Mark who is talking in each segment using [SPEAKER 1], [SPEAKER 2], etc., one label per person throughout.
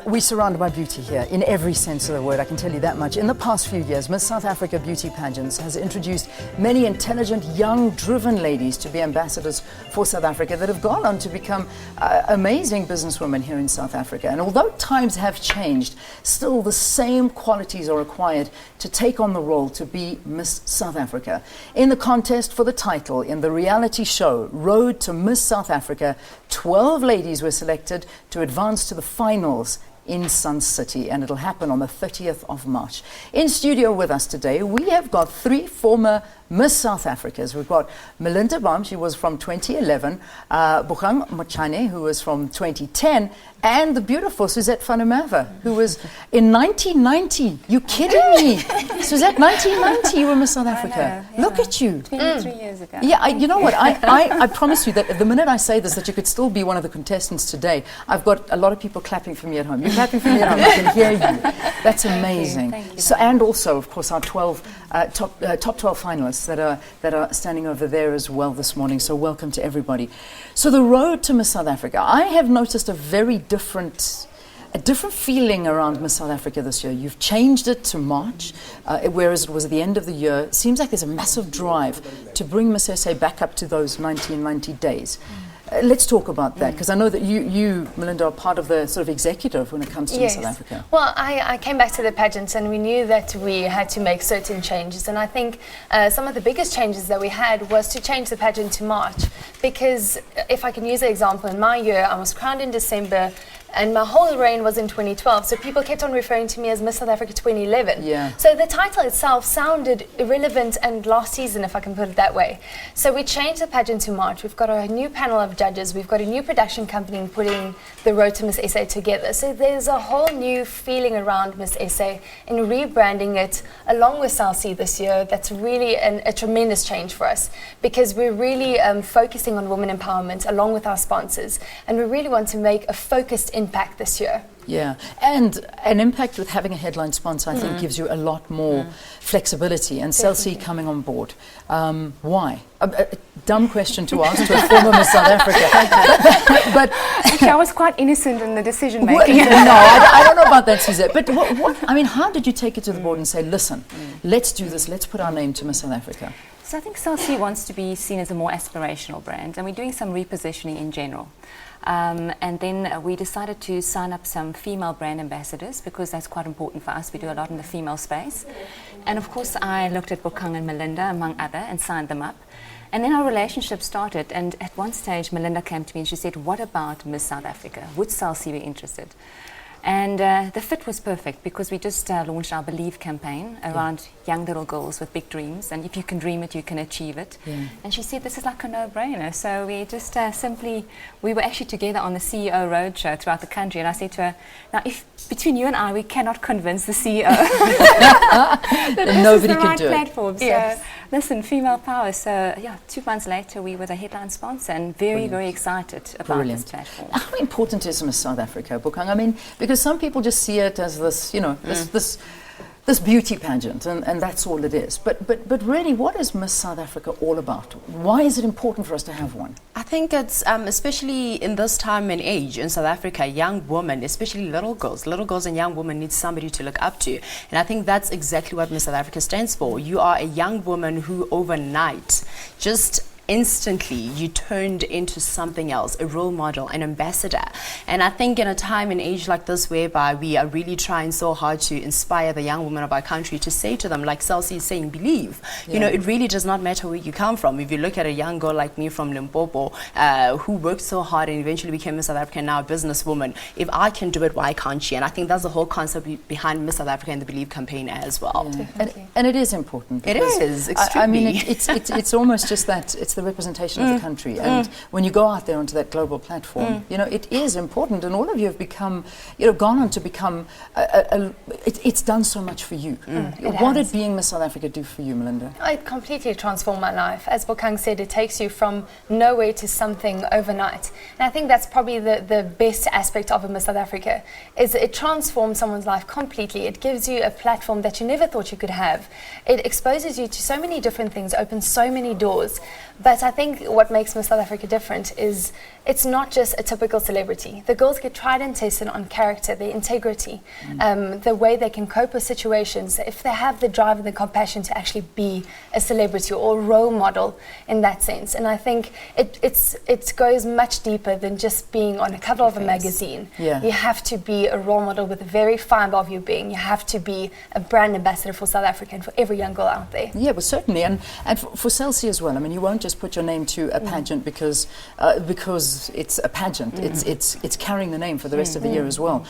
[SPEAKER 1] We're surrounded by beauty here, in every sense of the word, I can tell you that much. In the past few years, Miss South Africa Beauty Pageants has introduced many intelligent, young, driven ladies to be ambassadors for South Africa that have gone on to become amazing businesswomen here in South Africa. And although times have changed, still the same qualities are required to take on the role to be Miss South Africa. In the contest for the title, in the reality show, Road to Miss South Africa, 12 ladies were selected to advance to the finals in Sun City, and it'll happen on the 30th of March. In studio with us today, we have got three former Miss South Africas. We've got Melinda, she was from 2011, Bokang Motjane, who was from 2010, and the beautiful Suzette Van Der Merwe, who was in 1990. You kidding me? Suzette, 1990, you were Miss South Africa.
[SPEAKER 2] Know, yeah.
[SPEAKER 1] Look at you.
[SPEAKER 2] 23 years ago.
[SPEAKER 1] Yeah, you know what? I promise you that the minute I say this, that you could still be one of the contestants today. I've got a lot of people clapping for me at home. You're clapping for me at home. I can hear you. That's amazing.
[SPEAKER 2] Thank you.
[SPEAKER 1] So, and also, of course, our 12 top 12 finalists that are standing over there as well this morning. So welcome to everybody. So the road to Miss South Africa. I have noticed a very different feeling around Miss South Africa this year. You've changed it to March, whereas it was at the end of the year. It seems like there's a massive drive to bring Miss SA back up to those 1990 days. Let's talk about that, because I know that you, Melinda, are part of the sort of executive when it comes to Miss South Africa.
[SPEAKER 3] Well, I came back to the pageant and we knew that we had to make certain changes, and I think some of the biggest changes that we had was to change the pageant to March, because if I can use an example, in my year I was crowned in December and my whole reign was in 2012, so people kept on referring to me as Miss South Africa 2011.
[SPEAKER 1] Yeah.
[SPEAKER 3] So the title itself sounded irrelevant and last season, if I can put it that way. So we changed the pageant to March. We've got a new panel of judges. We've got a new production company putting the Road to Miss SA together. So there's a whole new feeling around Miss SA and rebranding it along with South Sea this year. That's really a tremendous change for us, because we're really focusing on women empowerment along with our sponsors, and we really want to make a focused impact this year.
[SPEAKER 1] Yeah, and an impact with having a headline sponsor, I think, gives you a lot more flexibility, and Chelsea coming on board. Why? A dumb question to ask to a former Miss South Africa. but
[SPEAKER 2] Actually, I was quite innocent in the decision making.
[SPEAKER 1] no, I don't know about that, Suzette. But I mean, how did you take it to the board and say, listen, let's do this, let's put our name to Miss South Africa?
[SPEAKER 2] So I think South Sea wants to be seen as a more aspirational brand, and we're doing some repositioning in general. And then we decided to sign up some female brand ambassadors, because that's quite important for us. We do a lot in the female space. And of course, I looked at Bokang and Melinda, among other, and signed them up. And then our relationship started, and at one stage Melinda came to me and she said, what about Miss South Africa? Would South Sea be interested? And the fit was perfect, because we just launched our Believe campaign around young little girls with big dreams, and if you can dream it, you can achieve it. And she said, this is like a no-brainer. So we just we were actually together on the CEO roadshow throughout the country, and I said to her, now if between you and I, we cannot convince the CEO that this
[SPEAKER 1] nobody
[SPEAKER 2] is the
[SPEAKER 1] can
[SPEAKER 2] right
[SPEAKER 1] do
[SPEAKER 2] platform.
[SPEAKER 1] it.
[SPEAKER 2] So listen, female power. So yeah, 2 months later, we were the headline sponsor, and very excited about this platform.
[SPEAKER 1] How important is Miss South Africa, Bokang? I mean, because some people just see it as this, you know, this beauty pageant, and that's all it is. But really, what is Miss South Africa all about? Why is it important for us to have one?
[SPEAKER 4] I think it's, especially in this time and age in South Africa, young women, especially little girls and young women need somebody to look up to. And I think that's exactly what Miss South Africa stands for. You are a young woman who overnight just instantly you turned into something else, a role model, an ambassador. And I think in a time and age like this, whereby we are really trying so hard to inspire the young women of our country, to say to them, like Chelsea is saying, believe. You know, it really does not matter where you come from. If you look at a young girl like me from Limpopo, who worked so hard and eventually became a South African, now a businesswoman, if I can do it, why can't she? And I think that's the whole concept behind Miss South Africa and the Believe campaign as well.
[SPEAKER 1] And it is important.
[SPEAKER 4] It is, extremely.
[SPEAKER 1] I mean, it's almost just that, it's the representation of the country, and when you go out there onto that global platform, you know, it is important, and all of you have become, you know, gone on to become it's done so much for you. What did being Miss South Africa do for you, Melinda?
[SPEAKER 3] It completely transformed my life. As Bokang said, it takes you from nowhere to something overnight. And I think that's probably the best aspect of a Miss South Africa, is it transforms someone's life completely. It gives you a platform that you never thought you could have. It exposes you to so many different things, opens so many doors. But But I think what makes Miss South Africa different is it's not just a typical celebrity. The girls get tried and tested on character, their integrity, the way they can cope with situations, if they have the drive and the compassion to actually be a celebrity or a role model in that sense. And I think it goes much deeper than just being on a cover of a magazine.
[SPEAKER 1] Yeah.
[SPEAKER 3] You have to be a role model with a very fine bar of your being. You have to be a brand ambassador for South Africa and for every young girl out there.
[SPEAKER 1] Yeah, well, certainly, and for Celsi as well. I mean, you won't just put your name to a pageant because it's a pageant. It's carrying the name for the rest of the year as well.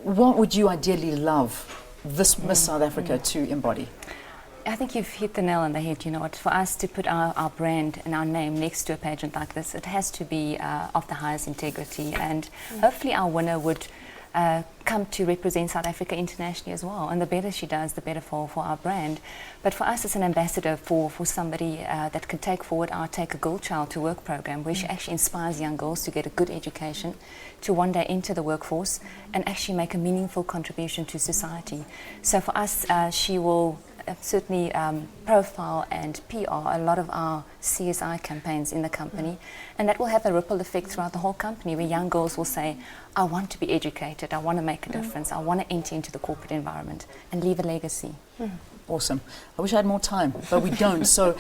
[SPEAKER 1] What would you ideally love this Miss South Africa to embody?
[SPEAKER 2] I think you've hit the nail on the head. You know what? For us to put our brand and our name next to a pageant like this, it has to be of the highest integrity, and hopefully our winner would come to represent South Africa internationally as well. And the better she does, the better for our brand. But for us as an ambassador for somebody that can take forward our Take a Girl Child to Work program, where she actually inspires young girls to get a good education, to one day enter the workforce and actually make a meaningful contribution to society. So for us, she will certainly profile and PR a lot of our CSI campaigns in the company, and that will have a ripple effect throughout the whole company, where young girls will say, I want to be educated, I want to make a difference, I want to enter into the corporate environment and leave a legacy.
[SPEAKER 1] Awesome. I wish I had more time, but we don't. So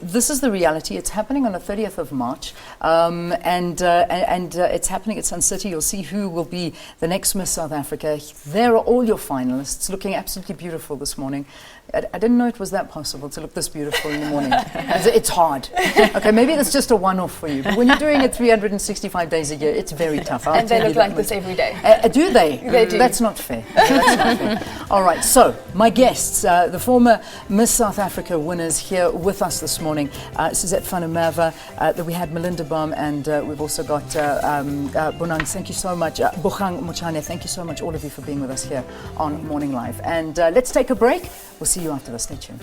[SPEAKER 1] this is the reality. It's happening on the 30th of March, and it's happening at Sun City. You'll see who will be the next Miss South Africa. There are all your finalists, looking absolutely beautiful this morning. I didn't know it was that possible to look this beautiful in the morning. It's hard. Okay, maybe it's just a one-off for you. But when you're doing it 365 days a year, it's very tough.
[SPEAKER 3] And they look like this every day.
[SPEAKER 1] Do they?
[SPEAKER 3] They do.
[SPEAKER 1] That's not fair. That's not fair. All right, so my guests, the former Miss South Africa winners here with us this morning, Suzette Van Der Merwe, we had Melinda Baum, and we've also got Bonang. Thank you so much. Bokang Motjane, thank you so much, all of you, for being with us here on Morning Live. And let's take a break. We'll see you after this. Stay tuned.